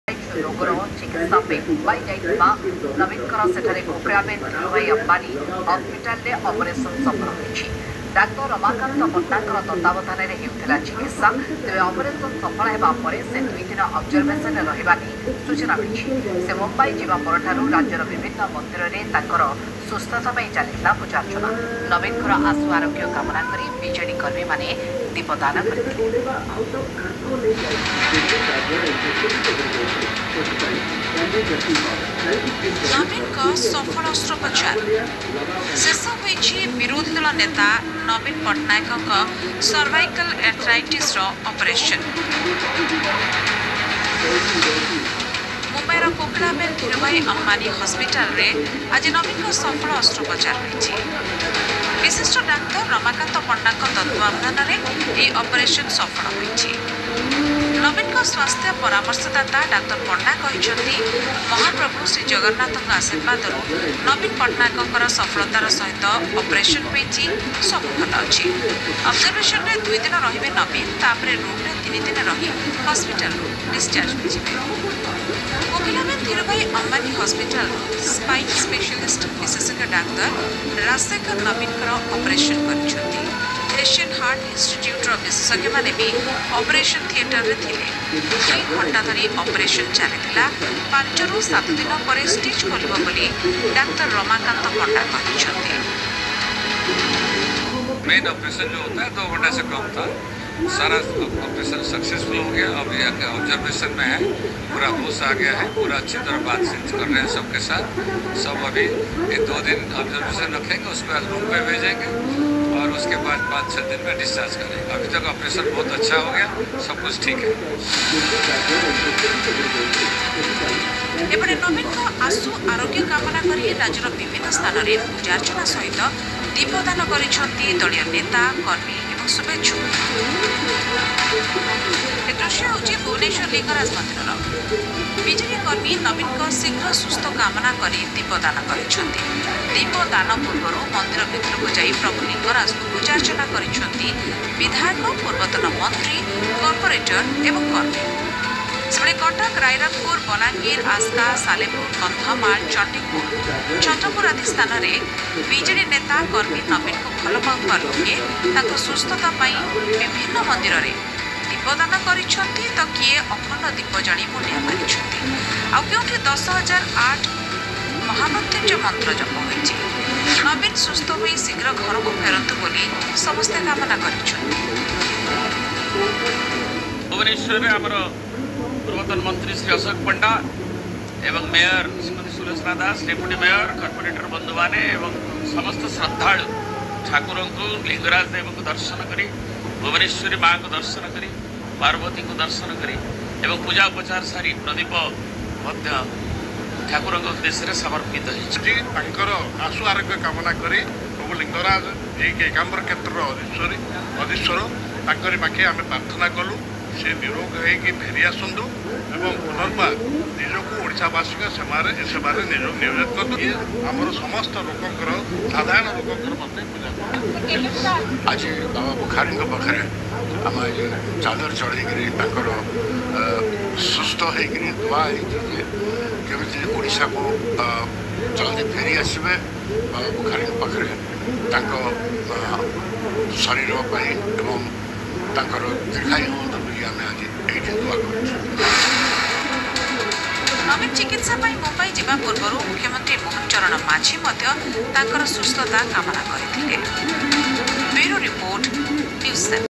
ରୋଗର ଚିକିତ୍ସା ପାଇଁ ମୁମ୍ବାଇ ଯାଇଥିବା ନବୀନଙ୍କର ସେଠାରେ କୋକିଳାବେନ ଧୀରୁଭାଇ ଅମ୍ବାନୀ ହସ୍ପିଟାଲରେ ଅପରେସନ ସଫଳ ହୋଇଛି। ଡାକ୍ତର ରମାକାନ୍ତ ପଟ୍ଟନାୟକଙ୍କ ତତ୍ତ୍ୱାବଧାନରେ ହେଉଥିଲା ଚିକିତ୍ସା। ତେବେ ଅପରେସନ ସଫଳ ହେବା ପରେ ସେ 2 ଦିନ ଅବଜରଭେସନରେ ରହିବା ନେଇ ସୂଚନା ମିଳିଛି। ସେ ମୁମ୍ବାଇ ଯିବା ପରଠାରୁ ରାଜ୍ୟର ବିଭିନ୍ନ ମନ୍ଦିରରେ ତାଙ୍କର ସୁସ୍ଥତା ପାଇଁ ଚାଲିଥିଲା ପୂଜାର୍ଚ୍ଚନା। ନବୀନଙ୍କର ଆଶୁ ଆରୋଗ୍ୟ କାମନା କରି ବିଜେଡି କର୍ମୀମାନେ ଦୀପଦାନ କରିଥିଲେ। नवीन सफल अस्त्रोपचार शेष होइछि। विरोधी दल नेता Naveen Patnaik cervical arthritis operation मुंबईर कोकिलाबेन धीरुभाई अंबानी हॉस्पिटल रे आज नवीन सफल अस्त्रोपचार होइछि। विशिष्ट डाक्तर रमाकांत पट्टनायक तत्वावधान में ऑपरेशन सफल होइछि। नवीन स्वास्थ्य परामर्शदाता डाक्तर पट्टनायक कहते महाप्रभु श्री जगन्नाथ आशीर्वाद नवीन पट्टनायक सफलतार सहित ऑपरेशन होइछि। सब भल अच्छी। ऑब्जर्वेशन में 2 दिन रहिबे नवीन, तापरे रूम में 3 दिन रही हॉस्पिटल डिस्चार्ज होइछि। Kokilaben Dhirubhai Ambani hospital spine specialist विशेषज्ञ डाक्तर राजशेखर नवीन ऑपरेशन करिसेंती। एशियन हार्ट इंस्टीट्यूट विशेषज्ञ माने भी ऑपरेशन थिएटर रे थिले। 2 घंटा धरी ऑपरेशन चलिथिला। 5 ରୁ 7 दिन पर स्टिच खोलिबो बोली डाक्तर रमाकांत पट्टा कहिसेंती। मेन ऑपरेशन जो होता है 2 घंटा से कम था। सारा ऑपरेशन सक्सेसफुल हो गया। अब यहाँ ऑब्जर्वेशन में है, पूरा होश आ गया है, पूरा अच्छी तरह बातचीत कर रहे हैं सबके साथ। सब अभी 2 दिन ऑब्जर्वेशन रखेंगे, उसके बाद रूम पे भेजेंगे और उसके बाद 5-6 दिन में डिस्चार्ज करेंगे। अभी तक ऑपरेशन बहुत अच्छा हो गया, सब कुछ ठीक है। एपटे नवीन आशु आरोग्य कामना करी राज्यर विभिन्न स्थान में पूजार्चना सहित दीपदान करिसेंती दलीय नेता कर्मी और शुभेच्छुक। दृश्य हूँ भुवनेश्वर लिंगराज मंदिर। बीजेपी कर्मी नवीन शीघ्र सुस्थ कामना करी दीपदान करिसेंती। दीपदान पूर्व मंदिर भितर को जाई प्रभु लिंगराज को पूजार्चना करिसेंती विधायक, पूर्वतन मंत्री, कॉर्पोरेटर एवं कर्मी। सेबड़े कटक, रायरंगपुर, बलांगीर, आस्का, सालेपुर, कंधमाल, चंडीपुर, चंद्रपुर आदि स्थान में बीजेडी नेता कर्मी नवीन को भल पाउवा लोके सुस्थता विभिन्न मंदिर में दीपदान करिसेंती तो किए अखंड दीप जली मुंडिया मारिसेंती। आउ केउठी 10,008 महामृत्युंजय मंत्र जप होइछि। नवीन सुस्थ होई शीघ्र घर को फेरंतु बोली समस्ते कामना करिसेंती। भुवनेश्वर में आमर पूर्वतन मंत्री श्री अशोक पंडा एवं मेयर श्रीमती सुलोचना दास, डेप्यूटी मेयर, कॉर्पोरेटर बंधु माने एवं समस्त श्रद्धालु ठाकुर को लिंगराज देव को दर्शन करी, भुवनेश्वरी माँ को दर्शन करी, पार्वती को दर्शन करी एवं पूजा उपचार सारी प्रदीप ठाकुर उद्देश्य समर्पित होती। आशु आरोग्य कामना करी प्रभु लिंगराज एकांबर क्षेत्र अधीश्वर ताकरी पाखे आम प्रार्थना कलु से निरोग होगी फेरी आसतु एवं पुनर्बार निजक ओडावासी सेवार नियोजित करूँ। आमर समस्त लोकर साधारण लोकर पूजा आज बाबा बुखारी पाखे आम चादर चढ़ई सुस्थ होकर दुआ केमी ओडिशा को जल्दी फेरी आसवे। बाबा बुखारी पाखे शरीर एवं दीर्घायु हूँ आम आज ये दुआ कर। नवीन चिकित्सा मुंबई जावा पूर्व मुख्यमंत्री मोहन चरण माझी सुस्थता कामना करथिले। Bureau report news 7।